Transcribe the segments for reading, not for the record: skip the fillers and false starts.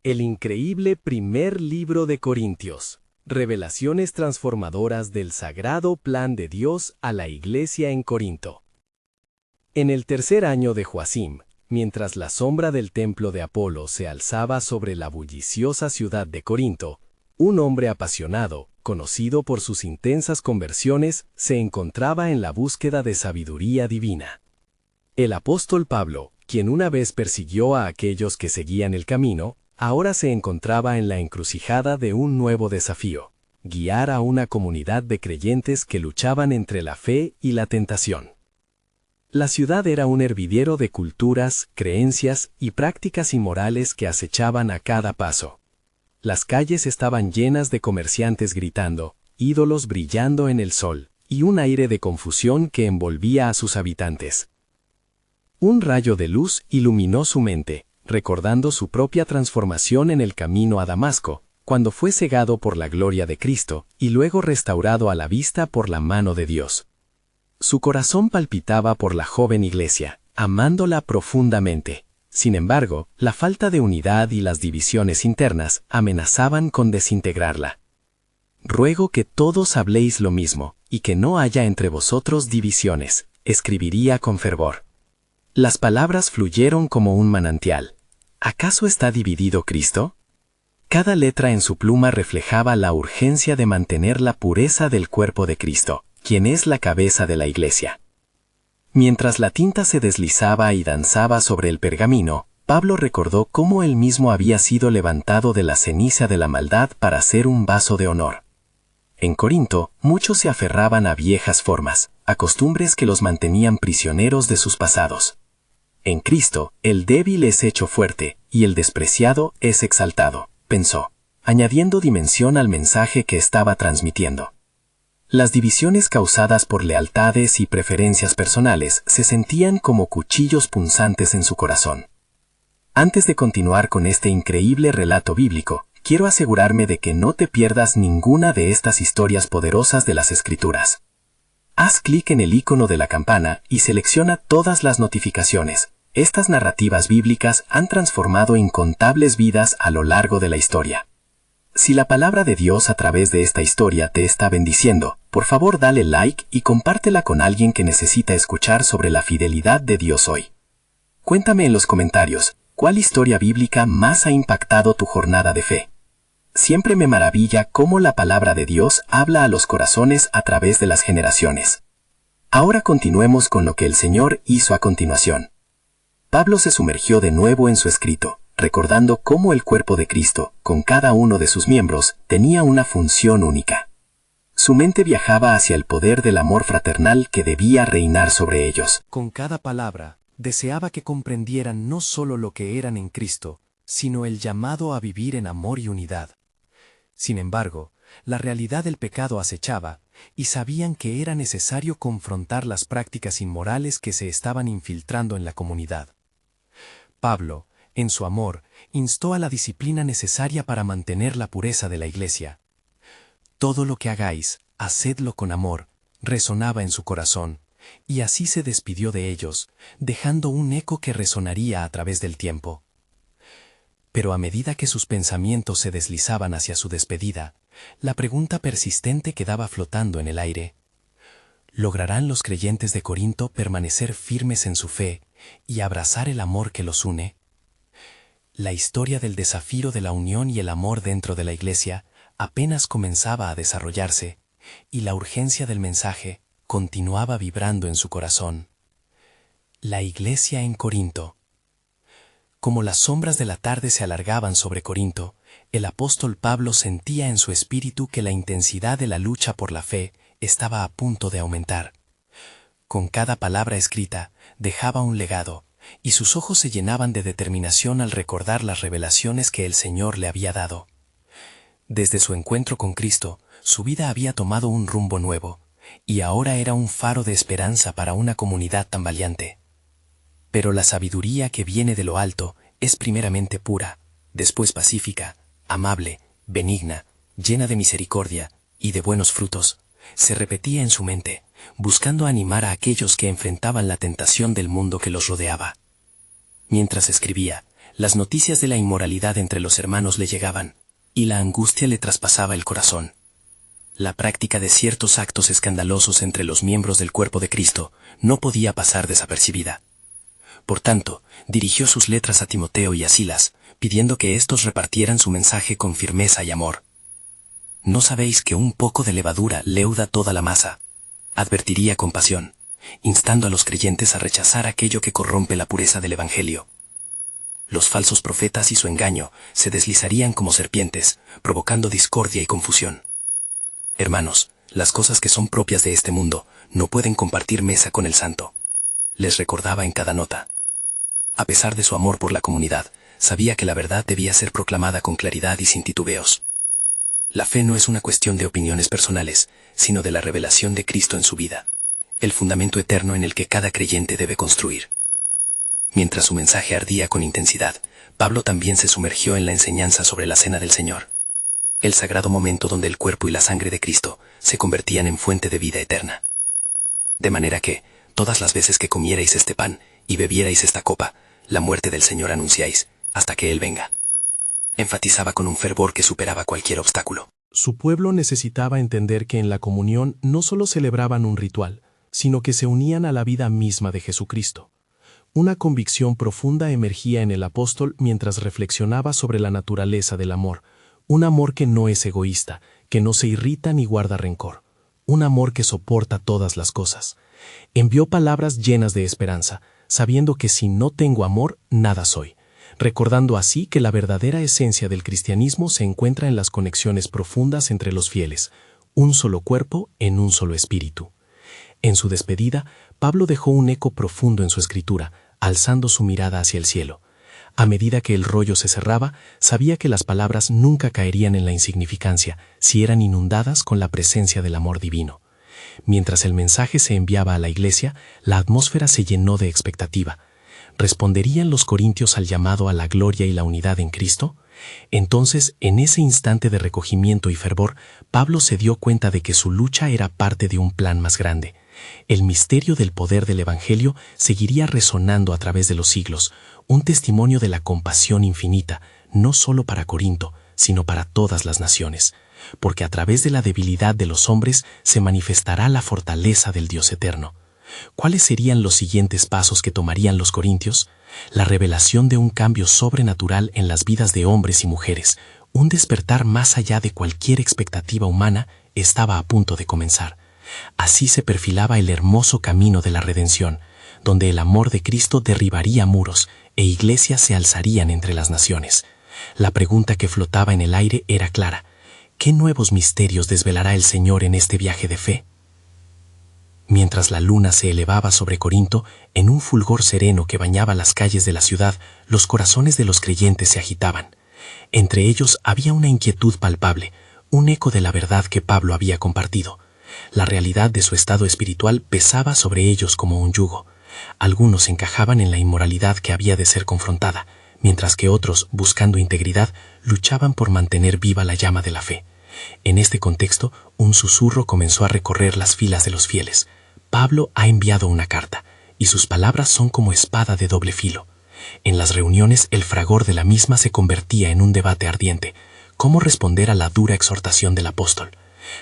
El increíble primer libro de Corintios. Revelaciones transformadoras del sagrado plan de Dios a la iglesia en Corinto. En el tercer año de Joacim, mientras la sombra del templo de Apolo se alzaba sobre la bulliciosa ciudad de Corinto, un hombre apasionado, conocido por sus intensas conversiones, se encontraba en la búsqueda de sabiduría divina. El apóstol Pablo, quien una vez persiguió a aquellos que seguían el camino, ahora se encontraba en la encrucijada de un nuevo desafío: guiar a una comunidad de creyentes que luchaban entre la fe y la tentación. La ciudad era un hervidero de culturas, creencias y prácticas inmorales que acechaban a cada paso. Las calles estaban llenas de comerciantes gritando, ídolos brillando en el sol, y un aire de confusión que envolvía a sus habitantes. Un rayo de luz iluminó su mente, recordando su propia transformación en el camino a Damasco, cuando fue cegado por la gloria de Cristo y luego restaurado a la vista por la mano de Dios. Su corazón palpitaba por la joven iglesia, amándola profundamente. Sin embargo, la falta de unidad y las divisiones internas amenazaban con desintegrarla. «Ruego que todos habléis lo mismo, y que no haya entre vosotros divisiones», escribiría con fervor. Las palabras fluyeron como un manantial. ¿Acaso está dividido Cristo? Cada letra en su pluma reflejaba la urgencia de mantener la pureza del cuerpo de Cristo, quien es la cabeza de la iglesia. Mientras la tinta se deslizaba y danzaba sobre el pergamino, Pablo recordó cómo él mismo había sido levantado de la ceniza de la maldad para ser un vaso de honor. En Corinto, muchos se aferraban a viejas formas, a costumbres que los mantenían prisioneros de sus pasados. En Cristo, el débil es hecho fuerte, y el despreciado es exaltado, pensó, añadiendo dimensión al mensaje que estaba transmitiendo. Las divisiones causadas por lealtades y preferencias personales se sentían como cuchillos punzantes en su corazón. Antes de continuar con este increíble relato bíblico, quiero asegurarme de que no te pierdas ninguna de estas historias poderosas de las Escrituras. Haz clic en el icono de la campana y selecciona todas las notificaciones. Estas narrativas bíblicas han transformado incontables vidas a lo largo de la historia. Si la palabra de Dios a través de esta historia te está bendiciendo, por favor dale like y compártela con alguien que necesita escuchar sobre la fidelidad de Dios hoy. Cuéntame en los comentarios, ¿cuál historia bíblica más ha impactado tu jornada de fe? Siempre me maravilla cómo la palabra de Dios habla a los corazones a través de las generaciones. Ahora continuemos con lo que el Señor hizo a continuación. Pablo se sumergió de nuevo en su escrito, recordando cómo el cuerpo de Cristo, con cada uno de sus miembros, tenía una función única. Su mente viajaba hacia el poder del amor fraternal que debía reinar sobre ellos. Con cada palabra, deseaba que comprendieran no solo lo que eran en Cristo, sino el llamado a vivir en amor y unidad. Sin embargo, la realidad del pecado acechaba, y sabían que era necesario confrontar las prácticas inmorales que se estaban infiltrando en la comunidad. Pablo, en su amor, instó a la disciplina necesaria para mantener la pureza de la iglesia. Todo lo que hagáis, hacedlo con amor, resonaba en su corazón, y así se despidió de ellos, dejando un eco que resonaría a través del tiempo. Pero a medida que sus pensamientos se deslizaban hacia su despedida, la pregunta persistente quedaba flotando en el aire. ¿Lograrán los creyentes de Corinto permanecer firmes en su fe y abrazar el amor que los une? La historia del desafío de la unión y el amor dentro de la iglesia apenas comenzaba a desarrollarse, y la urgencia del mensaje continuaba vibrando en su corazón. La iglesia en Corinto. Como las sombras de la tarde se alargaban sobre Corinto, el apóstol Pablo sentía en su espíritu que la intensidad de la lucha por la fe estaba a punto de aumentar. Con cada palabra escrita, dejaba un legado, y sus ojos se llenaban de determinación al recordar las revelaciones que el Señor le había dado. Desde su encuentro con Cristo, su vida había tomado un rumbo nuevo, y ahora era un faro de esperanza para una comunidad tan valiente. Pero la sabiduría que viene de lo alto es primeramente pura, después pacífica, amable, benigna, llena de misericordia y de buenos frutos, se repetía en su mente, buscando animar a aquellos que enfrentaban la tentación del mundo que los rodeaba. Mientras escribía, Las noticias de la inmoralidad entre los hermanos le llegaban, y la angustia le traspasaba el corazón. La práctica de ciertos actos escandalosos entre los miembros del cuerpo de Cristo no podía pasar desapercibida. Por tanto, dirigió sus letras a Timoteo y a Silas, pidiendo que éstos repartieran su mensaje con firmeza y amor. ¿No sabéis que un poco de levadura leuda toda la masa? Advertiría con pasión, instando a los creyentes a rechazar aquello que corrompe la pureza del Evangelio. Los falsos profetas y su engaño se deslizarían como serpientes, provocando discordia y confusión. Hermanos, las cosas que son propias de este mundo no pueden compartir mesa con el santo. Les recordaba en cada nota. A pesar de su amor por la comunidad, sabía que la verdad debía ser proclamada con claridad y sin titubeos. La fe no es una cuestión de opiniones personales, sino de la revelación de Cristo en su vida, el fundamento eterno en el que cada creyente debe construir. Mientras su mensaje ardía con intensidad, Pablo también se sumergió en la enseñanza sobre la Cena del Señor, el sagrado momento donde el cuerpo y la sangre de Cristo se convertían en fuente de vida eterna. De manera que, todas las veces que comierais este pan y bebierais esta copa, la muerte del Señor anunciáis, hasta que Él venga. Enfatizaba con un fervor que superaba cualquier obstáculo. Su pueblo necesitaba entender que en la comunión no solo celebraban un ritual, sino que se unían a la vida misma de Jesucristo. Una convicción profunda emergía en el apóstol mientras reflexionaba sobre la naturaleza del amor, un amor que no es egoísta, que no se irrita ni guarda rencor, un amor que soporta todas las cosas. Envió palabras llenas de esperanza, sabiendo que si no tengo amor, nada soy, recordando así que la verdadera esencia del cristianismo se encuentra en las conexiones profundas entre los fieles, un solo cuerpo en un solo espíritu. En su despedida, Pablo dejó un eco profundo en su escritura, alzando su mirada hacia el cielo. A medida que el rollo se cerraba, sabía que las palabras nunca caerían en la insignificancia si eran inundadas con la presencia del amor divino. Mientras el mensaje se enviaba a la iglesia, la atmósfera se llenó de expectativa. ¿Responderían los corintios al llamado a la gloria y la unidad en Cristo? Entonces, en ese instante de recogimiento y fervor, Pablo se dio cuenta de que su lucha era parte de un plan más grande. El misterio del poder del Evangelio seguiría resonando a través de los siglos, un testimonio de la compasión infinita, no solo para Corinto, sino para todas las naciones, porque a través de la debilidad de los hombres se manifestará la fortaleza del Dios eterno. ¿Cuáles serían los siguientes pasos que tomarían los corintios? La revelación de un cambio sobrenatural en las vidas de hombres y mujeres, un despertar más allá de cualquier expectativa humana, estaba a punto de comenzar. Así se perfilaba el hermoso camino de la redención, donde el amor de Cristo derribaría muros e iglesias se alzarían entre las naciones. La pregunta que flotaba en el aire era clara: ¿qué nuevos misterios desvelará el Señor en este viaje de fe? Mientras la luna se elevaba sobre Corinto, en un fulgor sereno que bañaba las calles de la ciudad, los corazones de los creyentes se agitaban. Entre ellos había una inquietud palpable, un eco de la verdad que Pablo había compartido. La realidad de su estado espiritual pesaba sobre ellos como un yugo. Algunos encajaban en la inmoralidad que había de ser confrontada, mientras que otros, buscando integridad, luchaban por mantener viva la llama de la fe. En este contexto, un susurro comenzó a recorrer las filas de los fieles. Pablo ha enviado una carta, y sus palabras son como espada de doble filo. En las reuniones, el fragor de la misma se convertía en un debate ardiente. ¿Cómo responder a la dura exhortación del apóstol?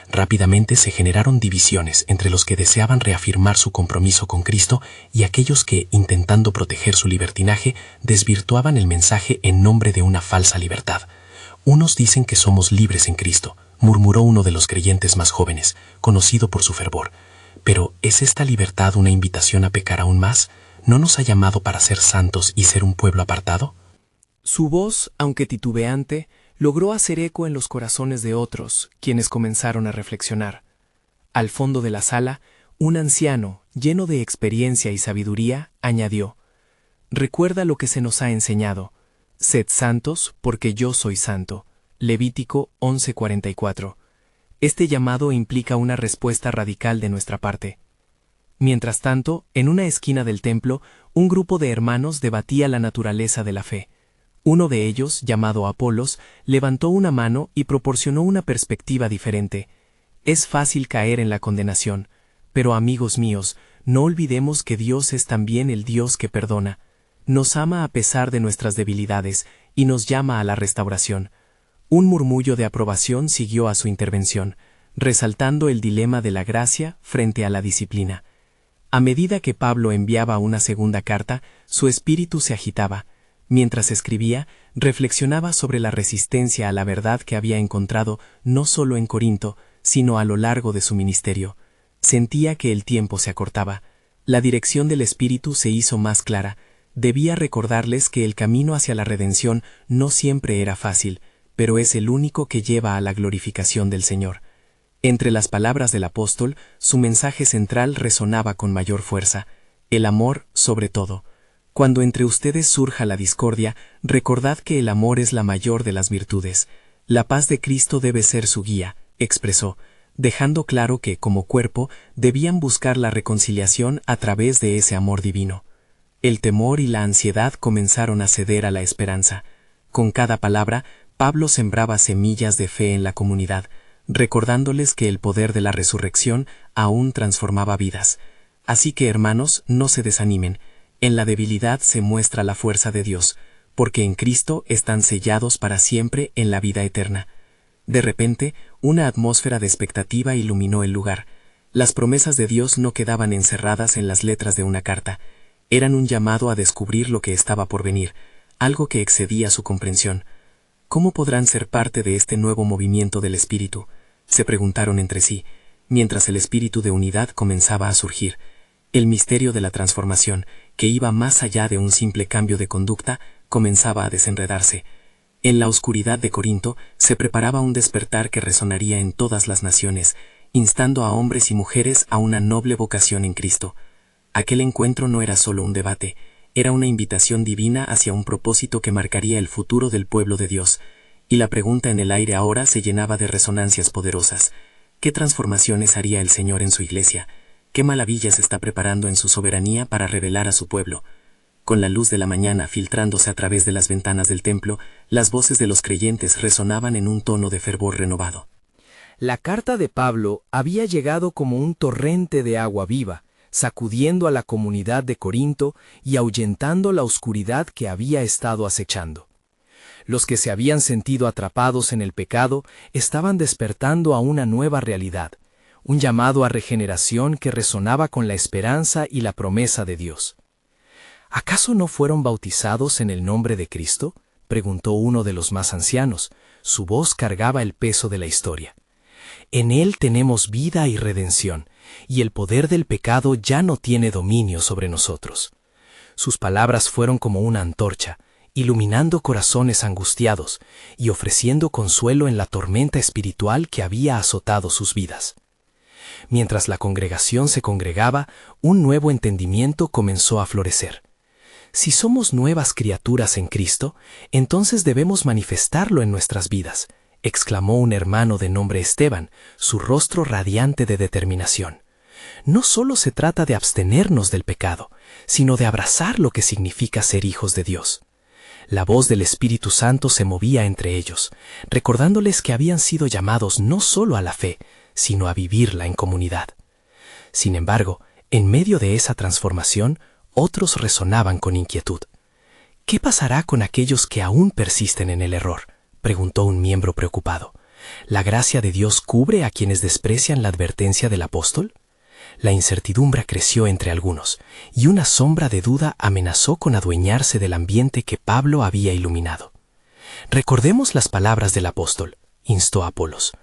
Rápidamente se generaron divisiones entre los que deseaban reafirmar su compromiso con Cristo y aquellos que, intentando proteger su libertinaje, desvirtuaban el mensaje en nombre de una falsa libertad. Unos dicen que somos libres en Cristo, murmuró uno de los creyentes más jóvenes, conocido por su fervor. Pero, ¿es esta libertad una invitación a pecar aún más? ¿No nos ha llamado para ser santos y ser un pueblo apartado? Su voz, aunque titubeante, logró hacer eco en los corazones de otros, quienes comenzaron a reflexionar. Al fondo de la sala, un anciano, lleno de experiencia y sabiduría, añadió: «Recuerda lo que se nos ha enseñado. Sed santos, porque yo soy santo». Levítico 11:44. Este llamado implica una respuesta radical de nuestra parte. Mientras tanto, en una esquina del templo, un grupo de hermanos debatía la naturaleza de la fe. Uno de ellos, llamado Apolos, levantó una mano y proporcionó una perspectiva diferente. Es fácil caer en la condenación, pero amigos míos, no olvidemos que Dios es también el Dios que perdona. nos ama a pesar de nuestras debilidades y nos llama a la restauración. Un murmullo de aprobación siguió a su intervención, resaltando el dilema de la gracia frente a la disciplina. A medida que Pablo enviaba una segunda carta, su espíritu se agitaba. Mientras escribía, reflexionaba sobre la resistencia a la verdad que había encontrado no solo en Corinto, sino a lo largo de su ministerio. Sentía que el tiempo se acortaba. La dirección del espíritu se hizo más clara. Debía recordarles que el camino hacia la redención no siempre era fácil, pero es el único que lleva a la glorificación del Señor. Entre las palabras del apóstol, su mensaje central resonaba con mayor fuerza: el amor sobre todo. Cuando entre ustedes surja la discordia, recordad que el amor es la mayor de las virtudes. La paz de Cristo debe ser su guía, expresó, dejando claro que, como cuerpo, debían buscar la reconciliación a través de ese amor divino. El temor y la ansiedad comenzaron a ceder a la esperanza. Con cada palabra, Pablo sembraba semillas de fe en la comunidad, recordándoles que el poder de la resurrección aún transformaba vidas. Así que, hermanos, no se desanimen. En la debilidad se muestra la fuerza de Dios, porque en Cristo están sellados para siempre en la vida eterna. De repente, una atmósfera de expectativa iluminó el lugar. Las promesas de Dios no quedaban encerradas en las letras de una carta. Eran un llamado a descubrir lo que estaba por venir, algo que excedía su comprensión. ¿Cómo podrán ser parte de este nuevo movimiento del Espíritu?, se preguntaron entre sí, mientras el espíritu de unidad comenzaba a surgir. El misterio de la transformación, que iba más allá de un simple cambio de conducta, comenzaba a desenredarse. En la oscuridad de Corinto se preparaba un despertar que resonaría en todas las naciones, instando a hombres y mujeres a una noble vocación en Cristo. Aquel encuentro no era solo un debate, era una invitación divina hacia un propósito que marcaría el futuro del pueblo de Dios, y la pregunta en el aire ahora se llenaba de resonancias poderosas. ¿Qué transformaciones haría el Señor en su iglesia? ¿Qué maravillas está preparando en su soberanía para revelar a su pueblo? Con la luz de la mañana filtrándose a través de las ventanas del templo, las voces de los creyentes resonaban en un tono de fervor renovado. La carta de Pablo había llegado como un torrente de agua viva, sacudiendo a la comunidad de Corinto y ahuyentando la oscuridad que había estado acechando. Los que se habían sentido atrapados en el pecado estaban despertando a una nueva realidad, un llamado a regeneración que resonaba con la esperanza y la promesa de Dios. ¿Acaso no fueron bautizados en el nombre de Cristo?, preguntó uno de los más ancianos. Su voz cargaba el peso de la historia. En Él tenemos vida y redención, y el poder del pecado ya no tiene dominio sobre nosotros. Sus palabras fueron como una antorcha, iluminando corazones angustiados y ofreciendo consuelo en la tormenta espiritual que había azotado sus vidas. Mientras la congregación se congregaba, un nuevo entendimiento comenzó a florecer. Si somos nuevas criaturas en Cristo, entonces debemos manifestarlo en nuestras vidas, exclamó un hermano de nombre Esteban, su rostro radiante de determinación. No solo se trata de abstenernos del pecado, sino de abrazar lo que significa ser hijos de Dios. La voz del Espíritu Santo se movía entre ellos, recordándoles que habían sido llamados no solo a la fe, sino a vivirla en comunidad. Sin embargo, en medio de esa transformación, otros resonaban con inquietud. ¿Qué pasará con aquellos que aún persisten en el error?, preguntó un miembro preocupado. ¿La gracia de Dios cubre a quienes desprecian la advertencia del apóstol? La incertidumbre creció entre algunos, y una sombra de duda amenazó con adueñarse del ambiente que Pablo había iluminado. Recordemos las palabras del apóstol, instó Apolos,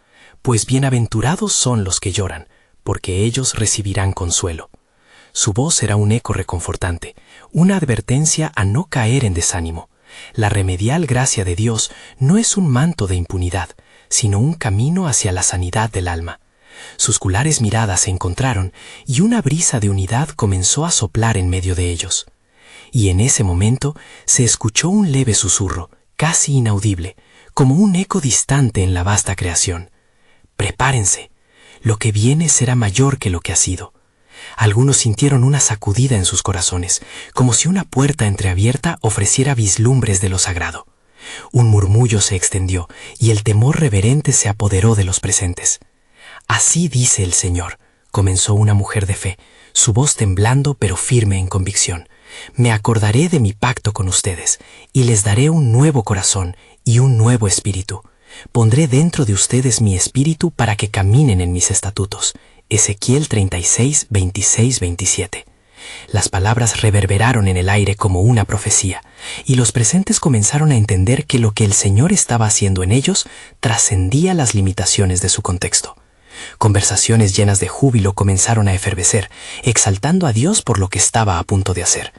pues bienaventurados son los que lloran, porque ellos recibirán consuelo. Su voz era un eco reconfortante, una advertencia a no caer en desánimo. La remedial gracia de Dios no es un manto de impunidad, sino un camino hacia la sanidad del alma. Sus culares miradas se encontraron y una brisa de unidad comenzó a soplar en medio de ellos. Y en ese momento se escuchó un leve susurro, casi inaudible, como un eco distante en la vasta creación. Prepárense, lo que viene será mayor que lo que ha sido. Algunos sintieron una sacudida en sus corazones, como si una puerta entreabierta ofreciera vislumbres de lo sagrado. Un murmullo se extendió y el temor reverente se apoderó de los presentes. Así dice el Señor, comenzó una mujer de fe, su voz temblando pero firme en convicción. Me acordaré de mi pacto con ustedes, y les daré un nuevo corazón y un nuevo espíritu. Pondré dentro de ustedes mi espíritu para que caminen en mis estatutos. Ezequiel 36, 26, 27. Las palabras reverberaron en el aire como una profecía, y los presentes comenzaron a entender que lo que el Señor estaba haciendo en ellos trascendía las limitaciones de su contexto. Conversaciones llenas de júbilo comenzaron a efervecer, exaltando a Dios por lo que estaba a punto de hacer.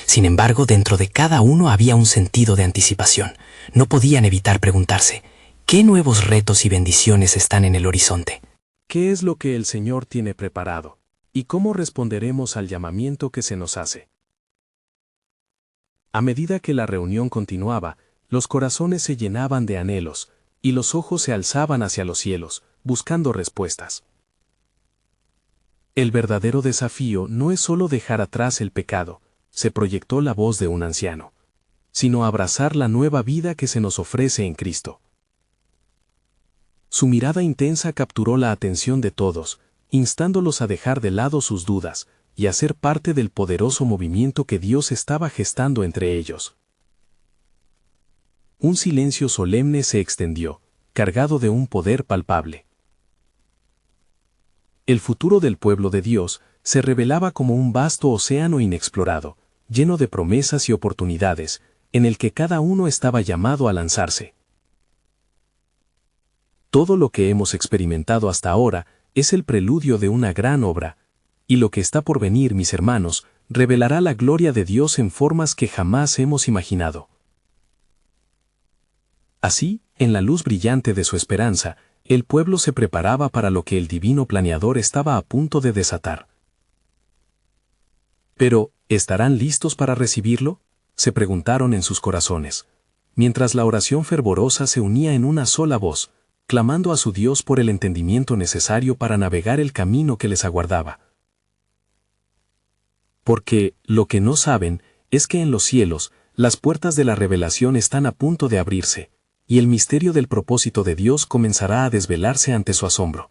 Sin embargo, dentro de cada uno había un sentido de anticipación. No podían evitar preguntarse, ¿qué nuevos retos y bendiciones están en el horizonte? ¿Qué es lo que el Señor tiene preparado? ¿Y cómo responderemos al llamamiento que se nos hace? A medida que la reunión continuaba, los corazones se llenaban de anhelos, y los ojos se alzaban hacia los cielos, buscando respuestas. El verdadero desafío no es solo dejar atrás el pecado, se proyectó la voz de un anciano, sino abrazar la nueva vida que se nos ofrece en Cristo. Su mirada intensa capturó la atención de todos, instándolos a dejar de lado sus dudas y a ser parte del poderoso movimiento que Dios estaba gestando entre ellos. Un silencio solemne se extendió, cargado de un poder palpable. El futuro del pueblo de Dios se revelaba como un vasto océano inexplorado, lleno de promesas y oportunidades, en el que cada uno estaba llamado a lanzarse. Todo lo que hemos experimentado hasta ahora es el preludio de una gran obra, y lo que está por venir, mis hermanos, revelará la gloria de Dios en formas que jamás hemos imaginado. Así, en la luz brillante de su esperanza, el pueblo se preparaba para lo que el divino planeador estaba a punto de desatar. Pero, ¿estarán listos para recibirlo?, se preguntaron en sus corazones, mientras la oración fervorosa se unía en una sola voz, clamando a su Dios por el entendimiento necesario para navegar el camino que les aguardaba. Porque, lo que no saben, es que en los cielos, las puertas de la revelación están a punto de abrirse, y el misterio del propósito de Dios comenzará a desvelarse ante su asombro.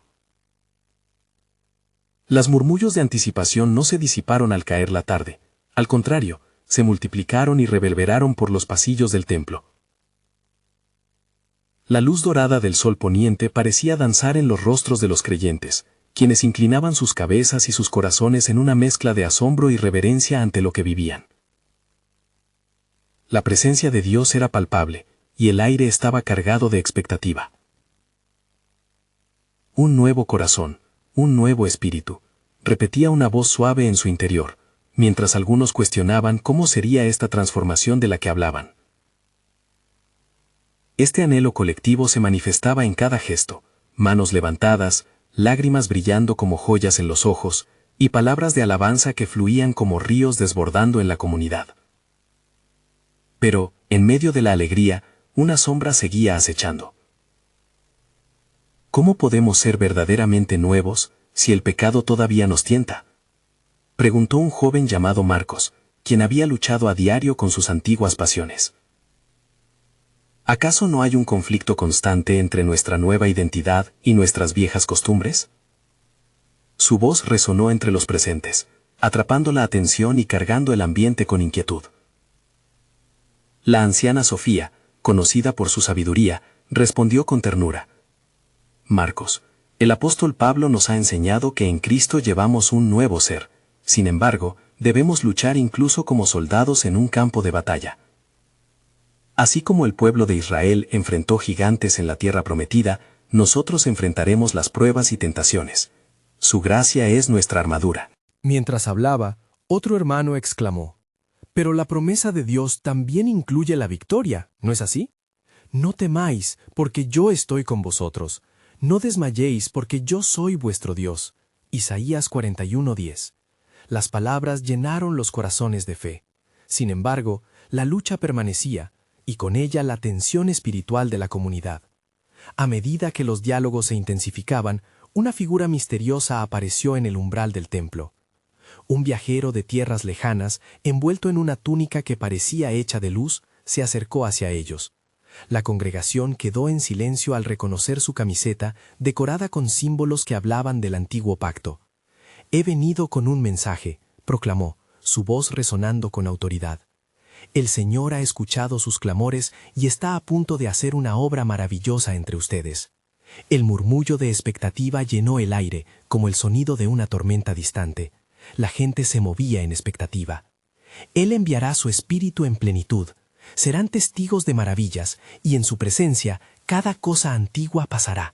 Las murmullos de anticipación no se disiparon al caer la tarde, al contrario, se multiplicaron y reverberaron por los pasillos del templo. La luz dorada del sol poniente parecía danzar en los rostros de los creyentes, quienes inclinaban sus cabezas y sus corazones en una mezcla de asombro y reverencia ante lo que vivían. La presencia de Dios era palpable, y el aire estaba cargado de expectativa. Un nuevo corazón, un nuevo espíritu, repetía una voz suave en su interior, mientras algunos cuestionaban cómo sería esta transformación de la que hablaban. Este anhelo colectivo se manifestaba en cada gesto, manos levantadas, lágrimas brillando como joyas en los ojos, y palabras de alabanza que fluían como ríos desbordando en la comunidad. Pero, en medio de la alegría, una sombra seguía acechando. ¿Cómo podemos ser verdaderamente nuevos si el pecado todavía nos tienta?, preguntó un joven llamado Marcos, quien había luchado a diario con sus antiguas pasiones. ¿Acaso no hay un conflicto constante entre nuestra nueva identidad y nuestras viejas costumbres? Su voz resonó entre los presentes, atrapando la atención y cargando el ambiente con inquietud. La anciana Sofía, conocida por su sabiduría, respondió con ternura. Marcos, el apóstol Pablo nos ha enseñado que en Cristo llevamos un nuevo ser. Sin embargo, debemos luchar incluso como soldados en un campo de batalla. Así como el pueblo de Israel enfrentó gigantes en la tierra prometida, nosotros enfrentaremos las pruebas y tentaciones. Su gracia es nuestra armadura. Mientras hablaba, otro hermano exclamó, «Pero la promesa de Dios también incluye la victoria, ¿no es así? No temáis, porque yo estoy con vosotros. No desmayéis, porque yo soy vuestro Dios». Isaías 41:10. Las palabras llenaron los corazones de fe. Sin embargo, la lucha permanecía, y con ella la tensión espiritual de la comunidad. A medida que los diálogos se intensificaban, una figura misteriosa apareció en el umbral del templo. Un viajero de tierras lejanas, envuelto en una túnica que parecía hecha de luz, se acercó hacia ellos. La congregación quedó en silencio al reconocer su camiseta decorada con símbolos que hablaban del antiguo pacto. «He venido con un mensaje», proclamó, su voz resonando con autoridad. El Señor ha escuchado sus clamores y está a punto de hacer una obra maravillosa entre ustedes. El murmullo de expectativa llenó el aire, como el sonido de una tormenta distante. La gente se movía en expectativa. Él enviará su espíritu en plenitud. Serán testigos de maravillas, y en su presencia cada cosa antigua pasará.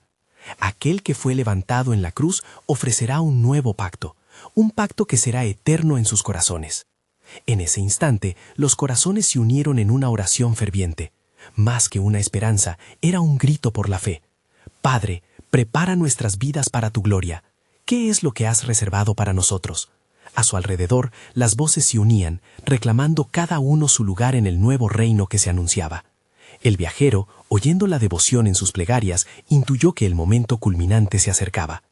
Aquel que fue levantado en la cruz ofrecerá un nuevo pacto, un pacto que será eterno en sus corazones. En ese instante, los corazones se unieron en una oración ferviente. Más que una esperanza, era un grito por la fe. Padre, prepara nuestras vidas para tu gloria. ¿Qué es lo que has reservado para nosotros? A su alrededor, las voces se unían, reclamando cada uno su lugar en el nuevo reino que se anunciaba. El viajero, oyendo la devoción en sus plegarias, intuyó que el momento culminante se acercaba.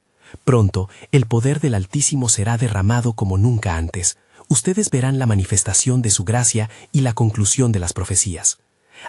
Pronto, el poder del Altísimo será derramado como nunca antes. Ustedes verán la manifestación de su gracia y la conclusión de las profecías.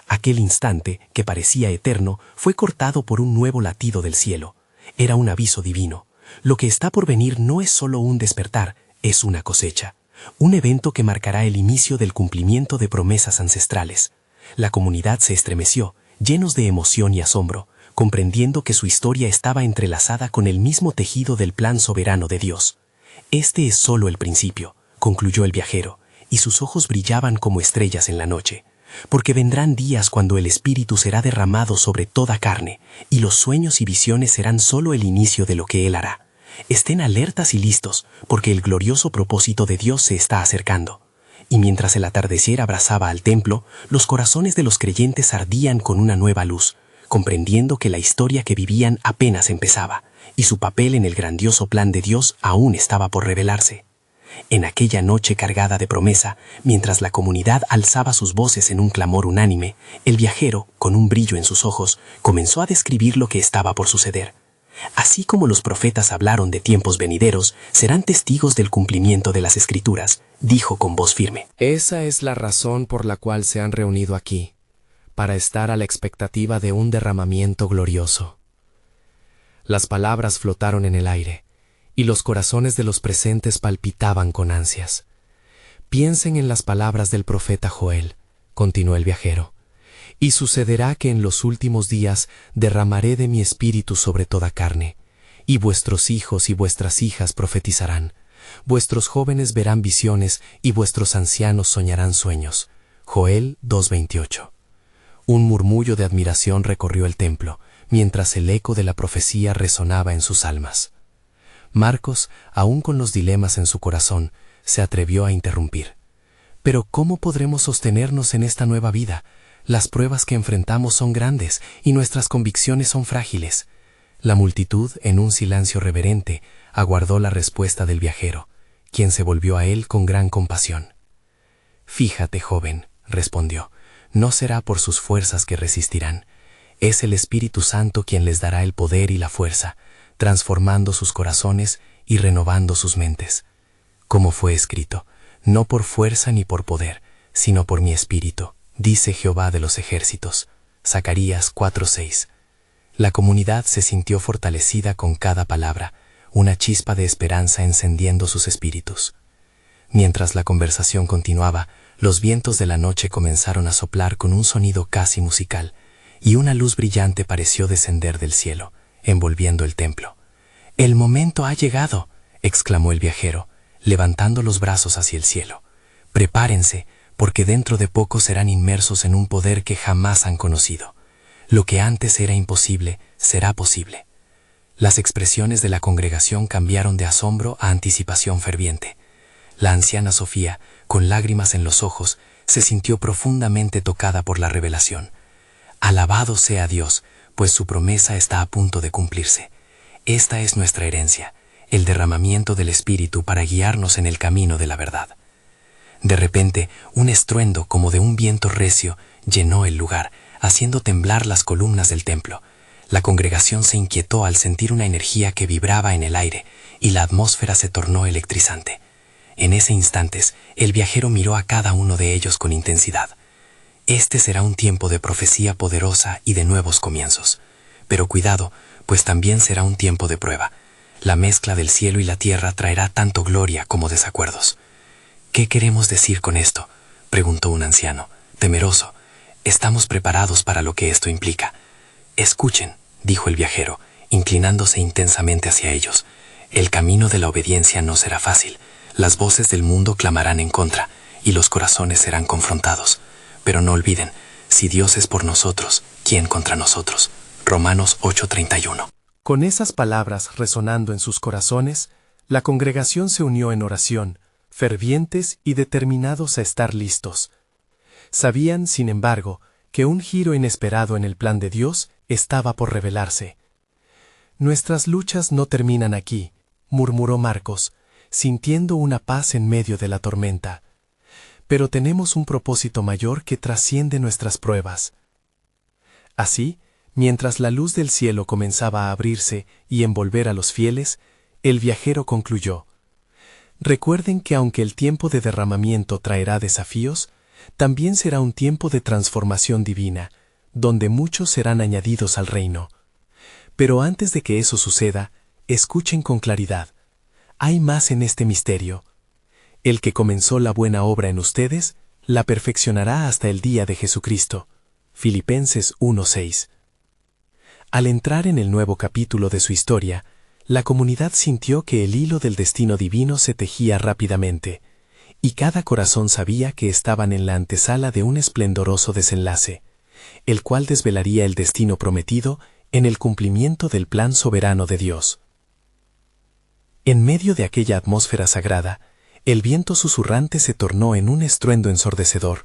Aquel instante, que parecía eterno, fue cortado por un nuevo latido del cielo. Era un aviso divino. Lo que está por venir no es solo un despertar, es una cosecha. Un evento que marcará el inicio del cumplimiento de promesas ancestrales. La comunidad se estremeció, llenos de emoción y asombro, comprendiendo que su historia estaba entrelazada con el mismo tejido del plan soberano de Dios. Este es solo el principio, concluyó el viajero, y sus ojos brillaban como estrellas en la noche, porque vendrán días cuando el Espíritu será derramado sobre toda carne, y los sueños y visiones serán solo el inicio de lo que Él hará. Estén alertas y listos, porque el glorioso propósito de Dios se está acercando. Y mientras el atardecer abrazaba al templo, los corazones de los creyentes ardían con una nueva luz, comprendiendo que la historia que vivían apenas empezaba, y su papel en el grandioso plan de Dios aún estaba por revelarse. En aquella noche cargada de promesa, mientras la comunidad alzaba sus voces en un clamor unánime, el viajero, con un brillo en sus ojos, comenzó a describir lo que estaba por suceder. Así como los profetas hablaron de tiempos venideros, serán testigos del cumplimiento de las Escrituras, dijo con voz firme. Esa es la razón por la cual se han reunido aquí, para estar a la expectativa de un derramamiento glorioso. Las palabras flotaron en el aire, y los corazones de los presentes palpitaban con ansias. Piensen en las palabras del profeta Joel, continuó el viajero. Y sucederá que en los últimos días derramaré de mi espíritu sobre toda carne, y vuestros hijos y vuestras hijas profetizarán, vuestros jóvenes verán visiones y vuestros ancianos soñarán sueños. Joel 2:28. Un murmullo de admiración recorrió el templo, mientras el eco de la profecía resonaba en sus almas. Marcos, aún con los dilemas en su corazón, se atrevió a interrumpir. Pero ¿cómo podremos sostenernos en esta nueva vida? Las pruebas que enfrentamos son grandes y nuestras convicciones son frágiles. La multitud, en un silencio reverente, aguardó la respuesta del viajero, quien se volvió a él con gran compasión. Fíjate, joven, respondió, no será por sus fuerzas que resistirán. Es el Espíritu Santo quien les dará el poder y la fuerza, transformando sus corazones y renovando sus mentes. Como fue escrito, no por fuerza ni por poder, sino por mi espíritu, dice Jehová de los ejércitos. Zacarías 4:6. La comunidad se sintió fortalecida con cada palabra, una chispa de esperanza encendiendo sus espíritus. Mientras la conversación continuaba, los vientos de la noche comenzaron a soplar con un sonido casi musical, y una luz brillante pareció descender del cielo, envolviendo el templo. «El momento ha llegado», exclamó el viajero, levantando los brazos hacia el cielo. «Prepárense, porque dentro de poco serán inmersos en un poder que jamás han conocido. Lo que antes era imposible, será posible». Las expresiones de la congregación cambiaron de asombro a anticipación ferviente. La anciana Sofía, con lágrimas en los ojos, se sintió profundamente tocada por la revelación. Alabado sea Dios, pues su promesa está a punto de cumplirse. Esta es nuestra herencia, el derramamiento del Espíritu para guiarnos en el camino de la verdad. De repente, un estruendo como de un viento recio llenó el lugar, haciendo temblar las columnas del templo. La congregación se inquietó al sentir una energía que vibraba en el aire, y la atmósfera se tornó electrizante. En ese instante, el viajero miró a cada uno de ellos con intensidad. Este será un tiempo de profecía poderosa y de nuevos comienzos. Pero cuidado, pues también será un tiempo de prueba. La mezcla del cielo y la tierra traerá tanto gloria como desacuerdos. ¿Qué queremos decir con esto?, preguntó un anciano, temeroso. Estamos preparados para lo que esto implica. Escuchen, dijo el viajero, inclinándose intensamente hacia ellos. El camino de la obediencia no será fácil. Las voces del mundo clamarán en contra, y los corazones serán confrontados. Pero no olviden, si Dios es por nosotros, ¿quién contra nosotros? Romanos 8:31. Con esas palabras resonando en sus corazones, la congregación se unió en oración, fervientes y determinados a estar listos. Sabían, sin embargo, que un giro inesperado en el plan de Dios estaba por revelarse. Nuestras luchas no terminan aquí, murmuró Marcos, sintiendo una paz en medio de la tormenta. Pero tenemos un propósito mayor que trasciende nuestras pruebas. Así, mientras la luz del cielo comenzaba a abrirse y envolver a los fieles, el viajero concluyó: recuerden que aunque el tiempo de derramamiento traerá desafíos, también será un tiempo de transformación divina, donde muchos serán añadidos al reino. Pero antes de que eso suceda, escuchen con claridad. Hay más en este misterio. El que comenzó la buena obra en ustedes, la perfeccionará hasta el día de Jesucristo. Filipenses 1:6. Al entrar en el nuevo capítulo de su historia, la comunidad sintió que el hilo del destino divino se tejía rápidamente, y cada corazón sabía que estaban en la antesala de un esplendoroso desenlace, el cual desvelaría el destino prometido en el cumplimiento del plan soberano de Dios. En medio de aquella atmósfera sagrada, el viento susurrante se tornó en un estruendo ensordecedor,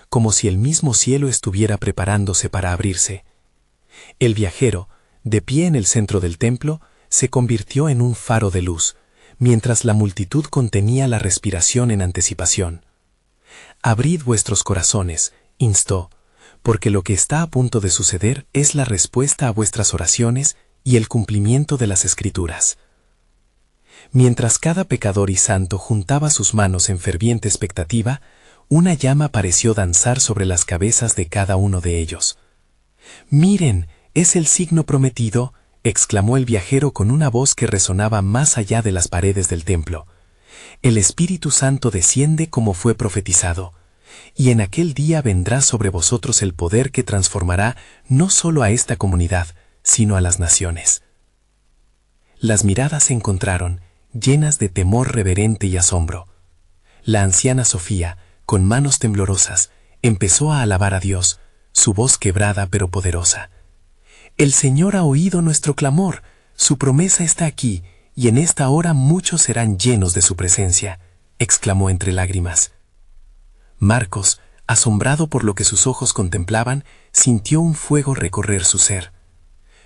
como si el mismo cielo estuviera preparándose para abrirse. El viajero, de pie en el centro del templo, se convirtió en un faro de luz, mientras la multitud contenía la respiración en anticipación. Abrid vuestros corazones, instó, porque lo que está a punto de suceder es la respuesta a vuestras oraciones y el cumplimiento de las Escrituras. Mientras cada pecador y santo juntaba sus manos en ferviente expectativa, una llama pareció danzar sobre las cabezas de cada uno de ellos. «¡Miren! ¡Es el signo prometido!», exclamó el viajero con una voz que resonaba más allá de las paredes del templo. «El Espíritu Santo desciende como fue profetizado, y en aquel día vendrá sobre vosotros el poder que transformará no solo a esta comunidad, sino a las naciones». Las miradas se encontraron, llenas de temor reverente y asombro. La anciana Sofía, con manos temblorosas, empezó a alabar a Dios, su voz quebrada pero poderosa. «El Señor ha oído nuestro clamor, su promesa está aquí, y en esta hora muchos serán llenos de su presencia», exclamó entre lágrimas. Marcos, asombrado por lo que sus ojos contemplaban, sintió un fuego recorrer su ser.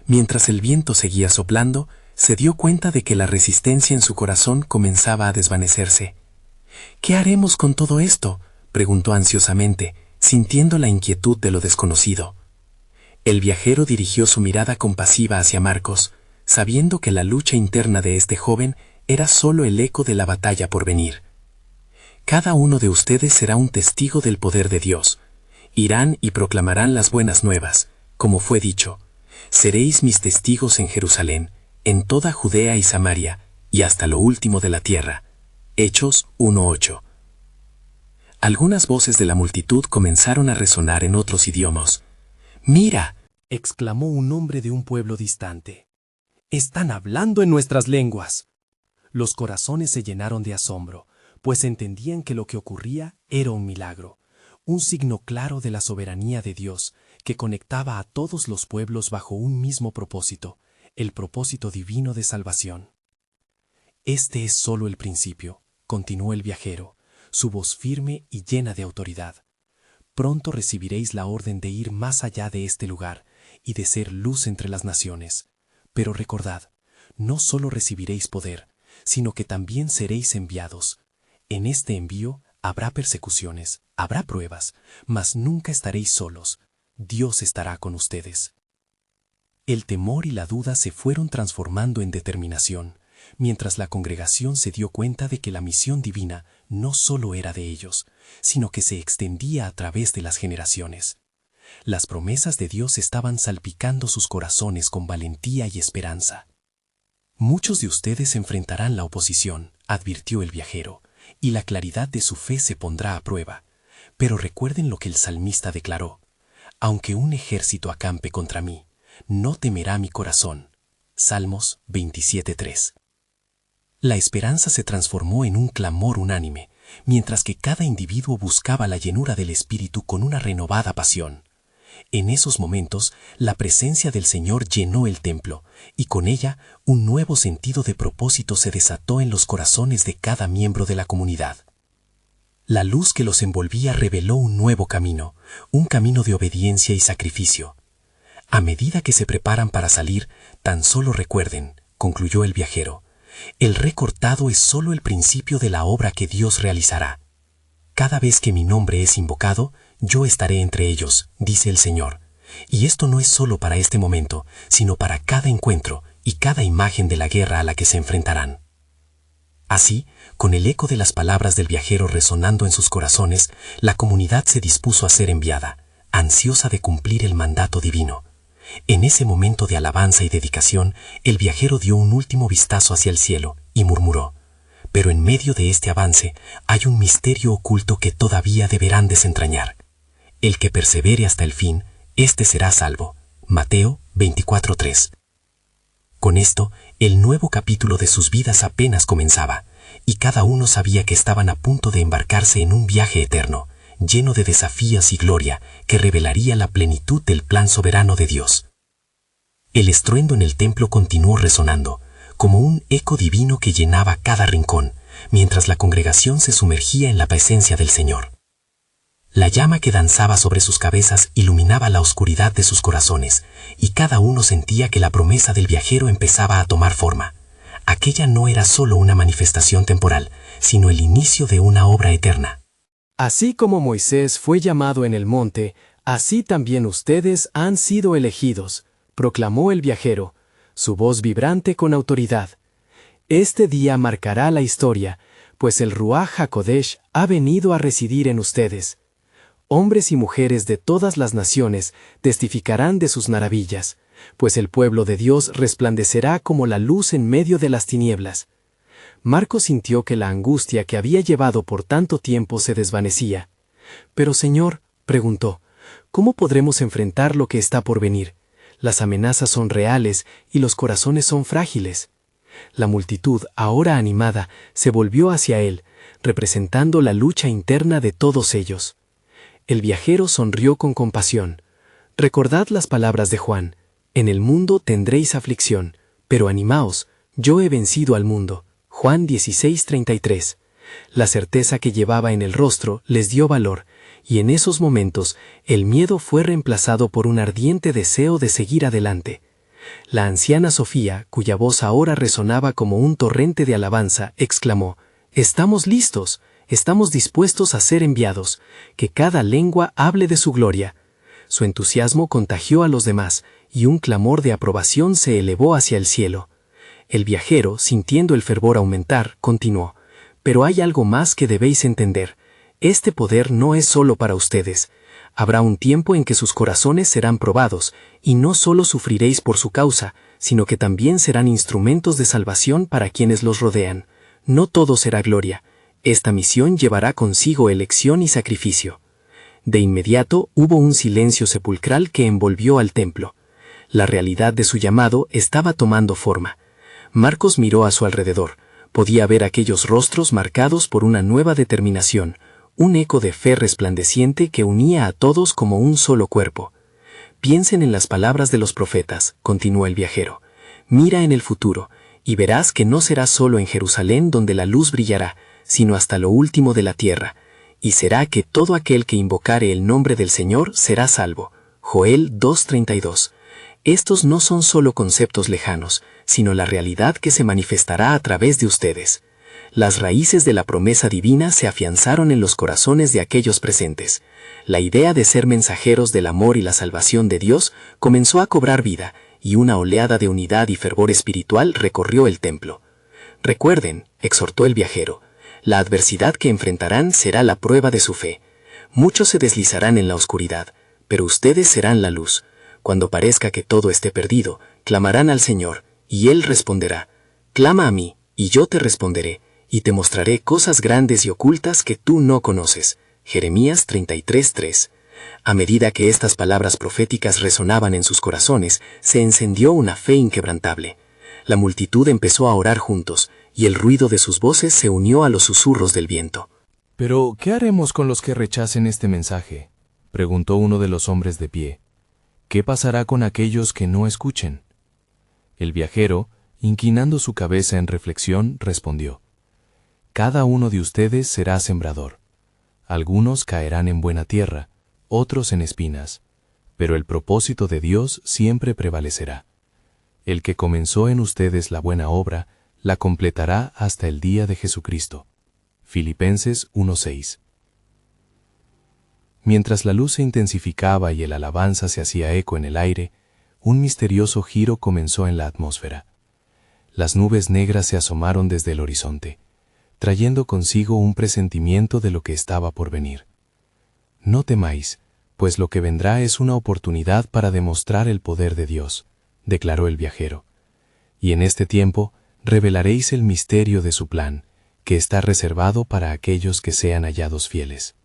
Mientras el viento seguía soplando, se dio cuenta de que la resistencia en su corazón comenzaba a desvanecerse. «¿Qué haremos con todo esto?», preguntó ansiosamente, sintiendo la inquietud de lo desconocido. El viajero dirigió su mirada compasiva hacia Marcos, sabiendo que la lucha interna de este joven era solo el eco de la batalla por venir. «Cada uno de ustedes será un testigo del poder de Dios. Irán y proclamarán las buenas nuevas, como fue dicho. Seréis mis testigos en Jerusalén, en toda Judea y Samaria, y hasta lo último de la tierra». Hechos 1:8. Algunas voces de la multitud comenzaron a resonar en otros idiomas. «¡Mira!», exclamó un hombre de un pueblo distante. «¡Están hablando en nuestras lenguas!». Los corazones se llenaron de asombro, pues entendían que lo que ocurría era un milagro, un signo claro de la soberanía de Dios, que conectaba a todos los pueblos bajo un mismo propósito, el propósito divino de salvación. «Este es solo el principio», continuó el viajero, su voz firme y llena de autoridad. «Pronto recibiréis la orden de ir más allá de este lugar y de ser luz entre las naciones. Pero recordad, no solo recibiréis poder, sino que también seréis enviados. En este envío habrá persecuciones, habrá pruebas, mas nunca estaréis solos. Dios estará con ustedes». El temor y la duda se fueron transformando en determinación, mientras la congregación se dio cuenta de que la misión divina no solo era de ellos, sino que se extendía a través de las generaciones. Las promesas de Dios estaban salpicando sus corazones con valentía y esperanza. «Muchos de ustedes enfrentarán la oposición», advirtió el viajero, y la claridad de su fe se pondrá a prueba. Pero recuerden lo que el salmista declaró: aunque un ejército acampe contra mí, no temerá mi corazón. Salmos 27:3. La esperanza se transformó en un clamor unánime, mientras que cada individuo buscaba la llenura del Espíritu con una renovada pasión. En esos momentos, la presencia del Señor llenó el templo, y con ella un nuevo sentido de propósito se desató en los corazones de cada miembro de la comunidad. La luz que los envolvía reveló un nuevo camino, un camino de obediencia y sacrificio. A medida que se preparan para salir, tan solo recuerden, concluyó el viajero, el recortado es solo el principio de la obra que Dios realizará. Cada vez que mi nombre es invocado, yo estaré entre ellos, dice el Señor. Y esto no es solo para este momento, sino para cada encuentro y cada imagen de la guerra a la que se enfrentarán. Así, con el eco de las palabras del viajero resonando en sus corazones, la comunidad se dispuso a ser enviada, ansiosa de cumplir el mandato divino. En ese momento de alabanza y dedicación, el viajero dio un último vistazo hacia el cielo y murmuró: pero en medio de este avance hay un misterio oculto que todavía deberán desentrañar. El que persevere hasta el fin, éste será salvo. Mateo 24:3. Con esto, el nuevo capítulo de sus vidas apenas comenzaba, y cada uno sabía que estaban a punto de embarcarse en un viaje eterno, lleno de desafíos y gloria, que revelaría la plenitud del plan soberano de Dios. El estruendo en el templo continuó resonando, como un eco divino que llenaba cada rincón, mientras la congregación se sumergía en la presencia del Señor. La llama que danzaba sobre sus cabezas iluminaba la oscuridad de sus corazones, y cada uno sentía que la promesa del viajero empezaba a tomar forma. Aquella no era solo una manifestación temporal, sino el inicio de una obra eterna. Así como Moisés fue llamado en el monte, así también ustedes han sido elegidos, proclamó el viajero, su voz vibrante con autoridad. Este día marcará la historia, pues el Ruach HaKodesh ha venido a residir en ustedes. Hombres y mujeres de todas las naciones testificarán de sus maravillas, pues el pueblo de Dios resplandecerá como la luz en medio de las tinieblas. Marcos sintió que la angustia que había llevado por tanto tiempo se desvanecía. «Pero, Señor», preguntó, «¿cómo podremos enfrentar lo que está por venir? Las amenazas son reales y los corazones son frágiles». La multitud, ahora animada, se volvió hacia él, representando la lucha interna de todos ellos. El viajero sonrió con compasión. «Recordad las palabras de Juan: en el mundo tendréis aflicción, pero animaos, yo he vencido al mundo». Juan 16:33. La certeza que llevaba en el rostro les dio valor, y en esos momentos el miedo fue reemplazado por un ardiente deseo de seguir adelante. La anciana Sofía, cuya voz ahora resonaba como un torrente de alabanza, exclamó: «Estamos listos, estamos dispuestos a ser enviados, que cada lengua hable de su gloria». Su entusiasmo contagió a los demás, y un clamor de aprobación se elevó hacia el cielo. El viajero, sintiendo el fervor aumentar, continuó: «Pero hay algo más que debéis entender. Este poder no es solo para ustedes. Habrá un tiempo en que sus corazones serán probados, y no solo sufriréis por su causa, sino que también serán instrumentos de salvación para quienes los rodean. No todo será gloria. Esta misión llevará consigo elección y sacrificio». De inmediato hubo un silencio sepulcral que envolvió al templo. La realidad de su llamado estaba tomando forma. Marcos miró a su alrededor. Podía ver aquellos rostros marcados por una nueva determinación, un eco de fe resplandeciente que unía a todos como un solo cuerpo. «Piensen en las palabras de los profetas», continuó el viajero. «Mira en el futuro, y verás que no será solo en Jerusalén donde la luz brillará, sino hasta lo último de la tierra. Y será que todo aquel que invocare el nombre del Señor será salvo». Joel 2:32. Estos no son solo conceptos lejanos, sino la realidad que se manifestará a través de ustedes. Las raíces de la promesa divina se afianzaron en los corazones de aquellos presentes. La idea de ser mensajeros del amor y la salvación de Dios comenzó a cobrar vida, y una oleada de unidad y fervor espiritual recorrió el templo. «Recuerden», exhortó el viajero, «la adversidad que enfrentarán será la prueba de su fe. Muchos se deslizarán en la oscuridad, pero ustedes serán la luz. Cuando parezca que todo esté perdido, clamarán al Señor, y Él responderá: clama a mí, y yo te responderé, y te mostraré cosas grandes y ocultas que tú no conoces. Jeremías 33:3. A medida que estas palabras proféticas resonaban en sus corazones, se encendió una fe inquebrantable. La multitud empezó a orar juntos, y el ruido de sus voces se unió a los susurros del viento. «Pero, ¿qué haremos con los que rechacen este mensaje?», preguntó uno de los hombres de pie. «¿Qué pasará con aquellos que no escuchen?». El viajero, inclinando su cabeza en reflexión, respondió: «Cada uno de ustedes será sembrador. Algunos caerán en buena tierra, otros en espinas, pero el propósito de Dios siempre prevalecerá. El que comenzó en ustedes la buena obra, la completará hasta el día de Jesucristo». Filipenses 1:6. Mientras la luz se intensificaba y el alabanza se hacía eco en el aire, un misterioso giro comenzó en la atmósfera. Las nubes negras se asomaron desde el horizonte, trayendo consigo un presentimiento de lo que estaba por venir. «No temáis, pues lo que vendrá es una oportunidad para demostrar el poder de Dios», declaró el viajero. «Y en este tiempo revelaréis el misterio de su plan, que está reservado para aquellos que sean hallados fieles».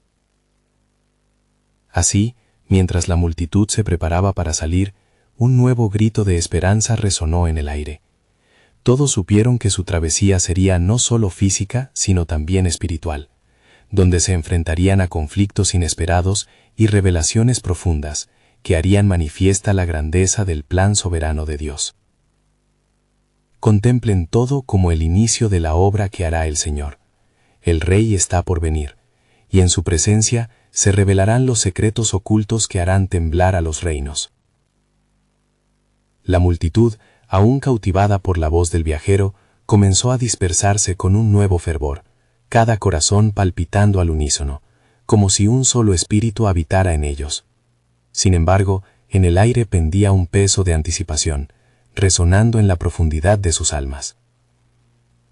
Así, mientras la multitud se preparaba para salir, un nuevo grito de esperanza resonó en el aire. Todos supieron que su travesía sería no solo física, sino también espiritual, donde se enfrentarían a conflictos inesperados y revelaciones profundas que harían manifiesta la grandeza del plan soberano de Dios. Contemplen todo como el inicio de la obra que hará el Señor. El Rey está por venir, y en su presencia se revelarán los secretos ocultos que harán temblar a los reinos. La multitud, aún cautivada por la voz del viajero, comenzó a dispersarse con un nuevo fervor, cada corazón palpitando al unísono, como si un solo espíritu habitara en ellos. Sin embargo, en el aire pendía un peso de anticipación, resonando en la profundidad de sus almas.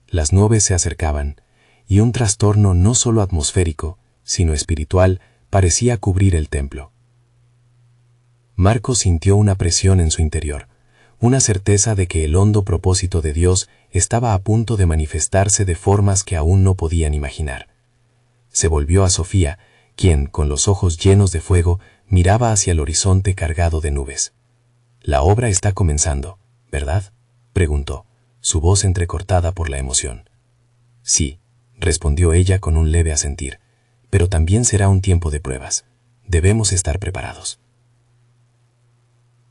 Las nubes se acercaban, y un trastorno no solo atmosférico, sino espiritual, parecía cubrir el templo. Marcos sintió una presión en su interior, una certeza de que el hondo propósito de Dios estaba a punto de manifestarse de formas que aún no podían imaginar. Se volvió a Sofía, quien, con los ojos llenos de fuego, miraba hacia el horizonte cargado de nubes. «La obra está comenzando, ¿verdad?», preguntó, su voz entrecortada por la emoción. «Sí», respondió ella con un leve asentir, «pero también será un tiempo de pruebas. Debemos estar preparados».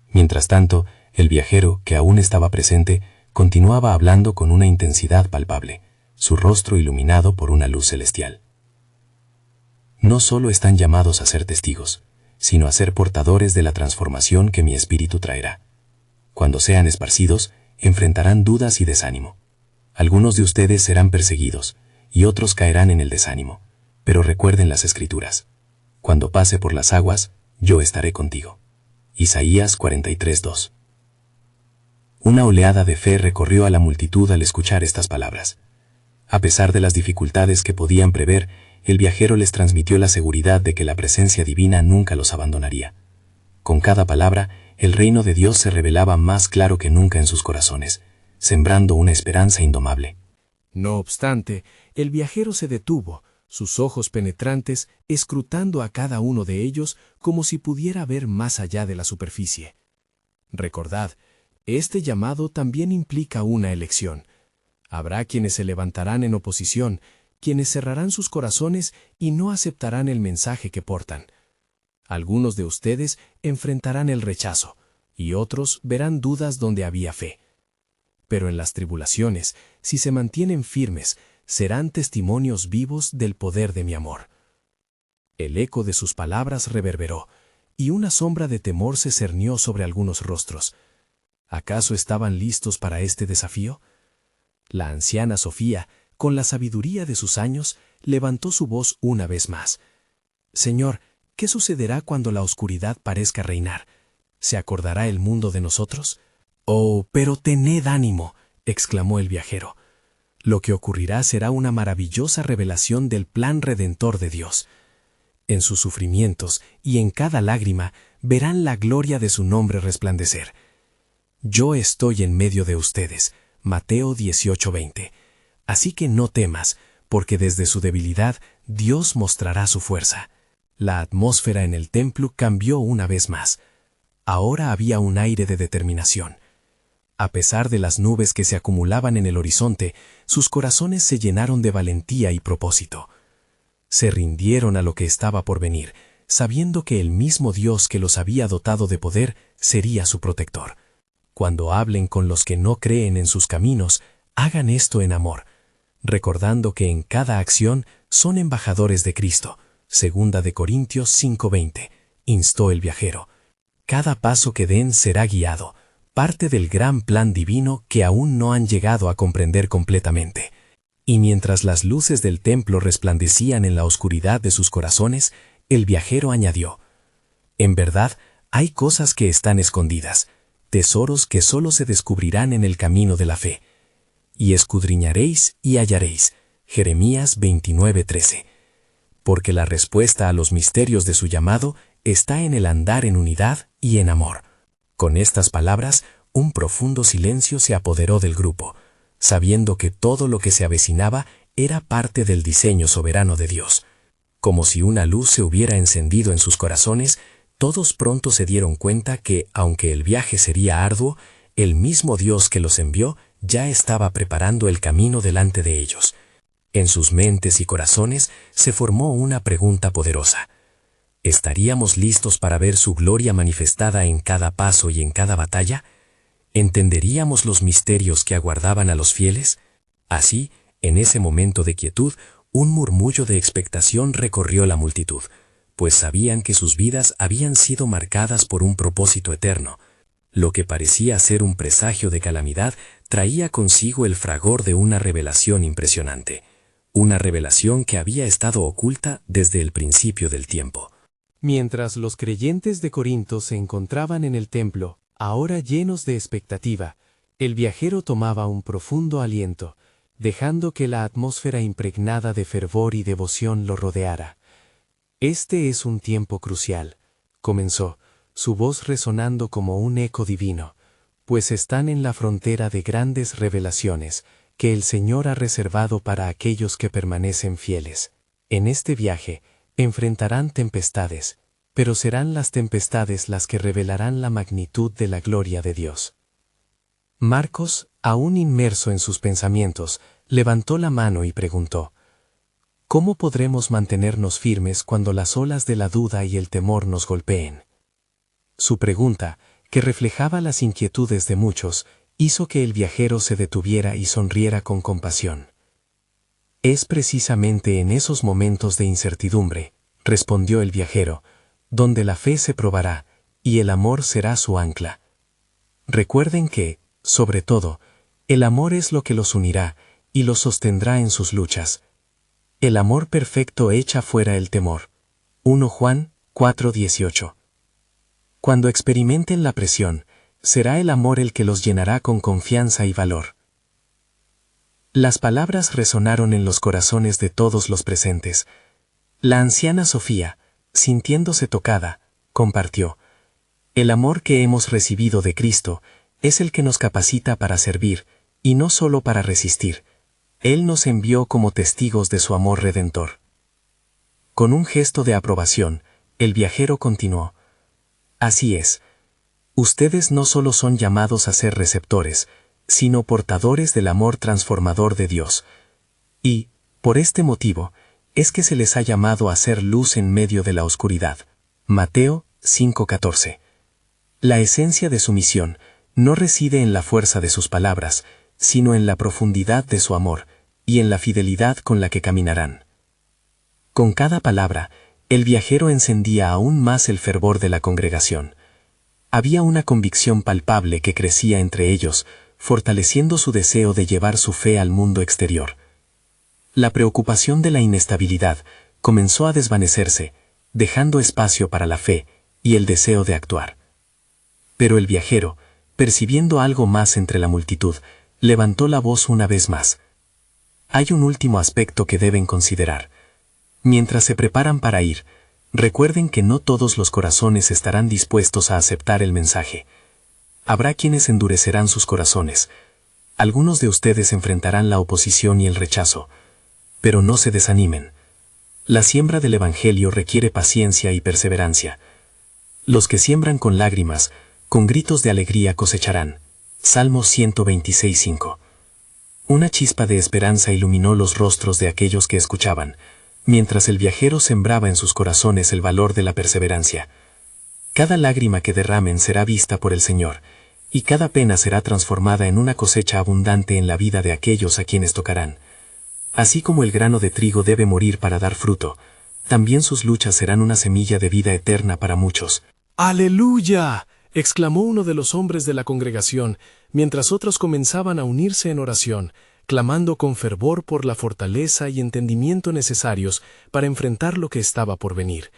Mientras tanto, el viajero, que aún estaba presente, continuaba hablando con una intensidad palpable, su rostro iluminado por una luz celestial. «No solo están llamados a ser testigos, sino a ser portadores de la transformación que mi espíritu traerá. Cuando sean esparcidos, enfrentarán dudas y desánimo. Algunos de ustedes serán perseguidos, y otros caerán en el desánimo. Pero recuerden las Escrituras. Cuando pase por las aguas, yo estaré contigo». Isaías 43:2. Una oleada de fe recorrió a la multitud al escuchar estas palabras. A pesar de las dificultades que podían prever, el viajero les transmitió la seguridad de que la presencia divina nunca los abandonaría. Con cada palabra, el reino de Dios se revelaba más claro que nunca en sus corazones, sembrando una esperanza indomable. No obstante, el viajero se detuvo, sus ojos penetrantes escrutando a cada uno de ellos como si pudiera ver más allá de la superficie. Recordad, este llamado también implica una elección. Habrá quienes se levantarán en oposición, quienes cerrarán sus corazones y no aceptarán el mensaje que portan. Algunos de ustedes enfrentarán el rechazo, y otros verán dudas donde había fe. Pero en las tribulaciones, si se mantienen firmes, serán testimonios vivos del poder de mi amor. El eco de sus palabras reverberó, y una sombra de temor se cernió sobre algunos rostros. ¿Acaso estaban listos para este desafío? La anciana Sofía, con la sabiduría de sus años, levantó su voz una vez más. «Señor, ¿qué sucederá cuando la oscuridad parezca reinar? ¿Se acordará el mundo de nosotros?» «Oh, pero tened ánimo», exclamó el viajero. «Lo que ocurrirá será una maravillosa revelación del plan redentor de Dios. En sus sufrimientos y en cada lágrima verán la gloria de su nombre resplandecer. Yo estoy en medio de ustedes». Mateo 18:20. Así que no temas, porque desde su debilidad Dios mostrará su fuerza. La atmósfera en el templo cambió una vez más. Ahora había un aire de determinación. A pesar de las nubes que se acumulaban en el horizonte, sus corazones se llenaron de valentía y propósito. Se rindieron a lo que estaba por venir, sabiendo que el mismo Dios que los había dotado de poder sería su protector. Cuando hablen con los que no creen en sus caminos, hagan esto en amor, recordando que en cada acción son embajadores de Cristo. 2 Corintios 5:20, instó el viajero. Cada paso que den será guiado, parte del gran plan divino que aún no han llegado a comprender completamente. Y mientras las luces del templo resplandecían en la oscuridad de sus corazones, el viajero añadió: en verdad, hay cosas que están escondidas, tesoros que solo se descubrirán en el camino de la fe. Y escudriñaréis y hallaréis. Jeremías 29:13. Porque la respuesta a los misterios de su llamado está en el andar en unidad y en amor. Con estas palabras, un profundo silencio se apoderó del grupo, sabiendo que todo lo que se avecinaba era parte del diseño soberano de Dios. Como si una luz se hubiera encendido en sus corazones, todos pronto se dieron cuenta que, aunque el viaje sería arduo, el mismo Dios que los envió ya estaba preparando el camino delante de ellos. En sus mentes y corazones se formó una pregunta poderosa. ¿Estaríamos listos para ver su gloria manifestada en cada paso y en cada batalla? ¿Entenderíamos los misterios que aguardaban a los fieles? Así, en ese momento de quietud, un murmullo de expectación recorrió la multitud, pues sabían que sus vidas habían sido marcadas por un propósito eterno. Lo que parecía ser un presagio de calamidad traía consigo el fragor de una revelación impresionante, una revelación que había estado oculta desde el principio del tiempo. Mientras los creyentes de Corinto se encontraban en el templo, ahora llenos de expectativa, el viajero tomaba un profundo aliento, dejando que la atmósfera impregnada de fervor y devoción lo rodeara. Este es un tiempo crucial, comenzó, su voz resonando como un eco divino, pues están en la frontera de grandes revelaciones que el Señor ha reservado para aquellos que permanecen fieles. En este viaje, enfrentarán tempestades, pero serán las tempestades las que revelarán la magnitud de la gloria de Dios. Marcos, aún inmerso en sus pensamientos, levantó la mano y preguntó: ¿cómo podremos mantenernos firmes cuando las olas de la duda y el temor nos golpeen? Su pregunta, que reflejaba las inquietudes de muchos, hizo que el viajero se detuviera y sonriera con compasión. Es precisamente en esos momentos de incertidumbre, respondió el viajero, donde la fe se probará, y el amor será su ancla. Recuerden que, sobre todo, el amor es lo que los unirá y los sostendrá en sus luchas. El amor perfecto echa fuera el temor. 1 Juan 4:18. Cuando experimenten la presión, será el amor el que los llenará con confianza y valor. Las palabras resonaron en los corazones de todos los presentes. La anciana Sofía, sintiéndose tocada, compartió: el amor que hemos recibido de Cristo es el que nos capacita para servir, y no solo para resistir. Él nos envió como testigos de su amor redentor. Con un gesto de aprobación, el viajero continuó: así es. Ustedes no solo son llamados a ser receptores, sino portadores del amor transformador de Dios. Y, por este motivo, es que se les ha llamado a ser luz en medio de la oscuridad. Mateo 5:14. La esencia de su misión no reside en la fuerza de sus palabras, sino en la profundidad de su amor, y en la fidelidad con la que caminarán. Con cada palabra, el viajero encendía aún más el fervor de la congregación. Había una convicción palpable que crecía entre ellos, fortaleciendo su deseo de llevar su fe al mundo exterior. La preocupación de la inestabilidad comenzó a desvanecerse, dejando espacio para la fe y el deseo de actuar. Pero el viajero, percibiendo algo más entre la multitud, levantó la voz una vez más. Hay un último aspecto que deben considerar. Mientras se preparan para ir, recuerden que no todos los corazones estarán dispuestos a aceptar el mensaje. Habrá quienes endurecerán sus corazones, Algunos de ustedes enfrentarán la oposición y el rechazo, pero no se desanimen. La siembra del Evangelio requiere paciencia y perseverancia. Los que siembran con lágrimas, con gritos de alegría cosecharán. Salmo 126:5. Una chispa de esperanza iluminó los rostros de aquellos que escuchaban, mientras el viajero sembraba en sus corazones el valor de la perseverancia. Cada lágrima que derramen será vista por el Señor, y cada pena será transformada en una cosecha abundante en la vida de aquellos a quienes tocarán. Así como el grano de trigo debe morir para dar fruto, también sus luchas serán una semilla de vida eterna para muchos. ¡Aleluya!, exclamó uno de los hombres de la congregación, mientras otros comenzaban a unirse en oración, clamando con fervor por la fortaleza y entendimiento necesarios para enfrentar lo que estaba por venir.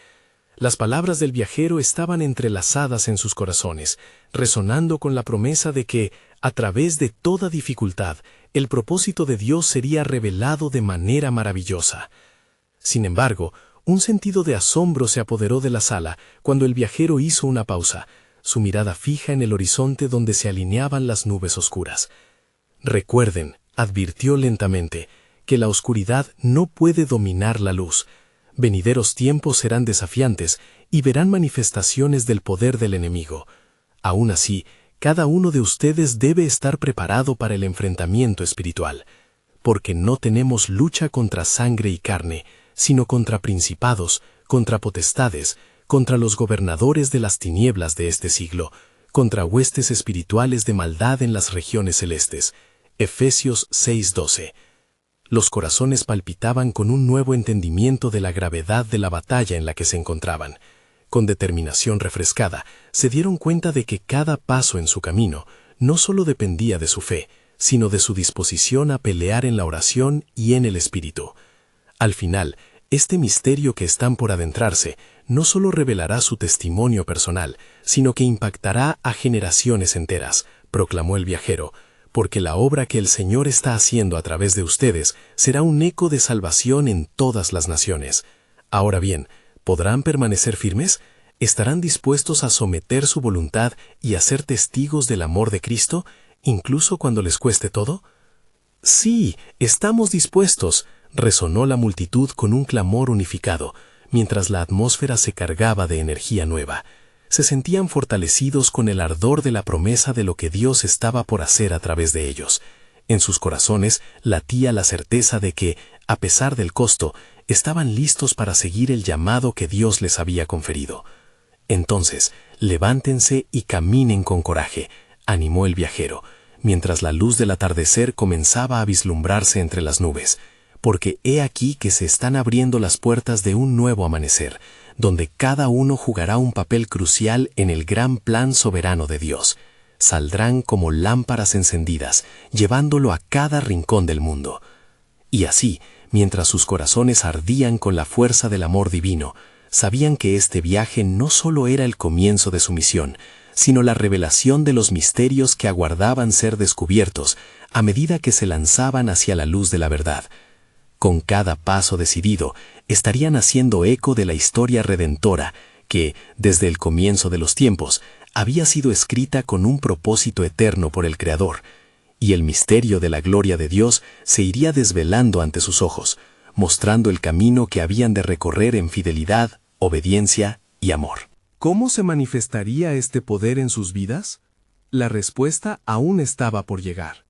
Las palabras del viajero estaban entrelazadas en sus corazones, resonando con la promesa de que, a través de toda dificultad, el propósito de Dios sería revelado de manera maravillosa. Sin embargo, un sentido de asombro se apoderó de la sala cuando el viajero hizo una pausa, su mirada fija en el horizonte donde se alineaban las nubes oscuras. Recuerden, advirtió lentamente, que la oscuridad no puede dominar la luz. Venideros tiempos serán desafiantes y verán manifestaciones del poder del enemigo. Aún así, cada uno de ustedes debe estar preparado para el enfrentamiento espiritual, porque no tenemos lucha contra sangre y carne, sino contra principados, contra potestades, contra los gobernadores de las tinieblas de este siglo, contra huestes espirituales de maldad en las regiones celestes. Efesios 6:12. Los corazones palpitaban con un nuevo entendimiento de la gravedad de la batalla en la que se encontraban. Con determinación refrescada, se dieron cuenta de que cada paso en su camino no solo dependía de su fe, sino de su disposición a pelear en la oración y en el espíritu. Al final, este misterio que están por adentrarse no solo revelará su testimonio personal, sino que impactará a generaciones enteras, proclamó el viajero, porque la obra que el Señor está haciendo a través de ustedes será un eco de salvación en todas las naciones. Ahora bien, ¿podrán permanecer firmes? ¿Estarán dispuestos a someter su voluntad y a ser testigos del amor de Cristo, incluso cuando les cueste todo? Sí, estamos dispuestos, resonó la multitud con un clamor unificado, mientras la atmósfera se cargaba de energía nueva. Se sentían fortalecidos con el ardor de la promesa de lo que Dios estaba por hacer a través de ellos. En sus corazones latía la certeza de que, a pesar del costo, estaban listos para seguir el llamado que Dios les había conferido. Entonces, levántense y caminen con coraje, animó el viajero, mientras la luz del atardecer comenzaba a vislumbrarse entre las nubes, porque he aquí que se están abriendo las puertas de un nuevo amanecer, donde cada uno jugará un papel crucial en el gran plan soberano de Dios. Saldrán como lámparas encendidas, llevándolo a cada rincón del mundo. Y así, mientras sus corazones ardían con la fuerza del amor divino, sabían que este viaje no solo era el comienzo de su misión, sino la revelación de los misterios que aguardaban ser descubiertos a medida que se lanzaban hacia la luz de la verdad. Con cada paso decidido, estarían haciendo eco de la historia redentora que, desde el comienzo de los tiempos, había sido escrita con un propósito eterno por el Creador, y el misterio de la gloria de Dios se iría desvelando ante sus ojos, mostrando el camino que habían de recorrer en fidelidad, obediencia y amor. ¿Cómo se manifestaría este poder en sus vidas? La respuesta aún estaba por llegar.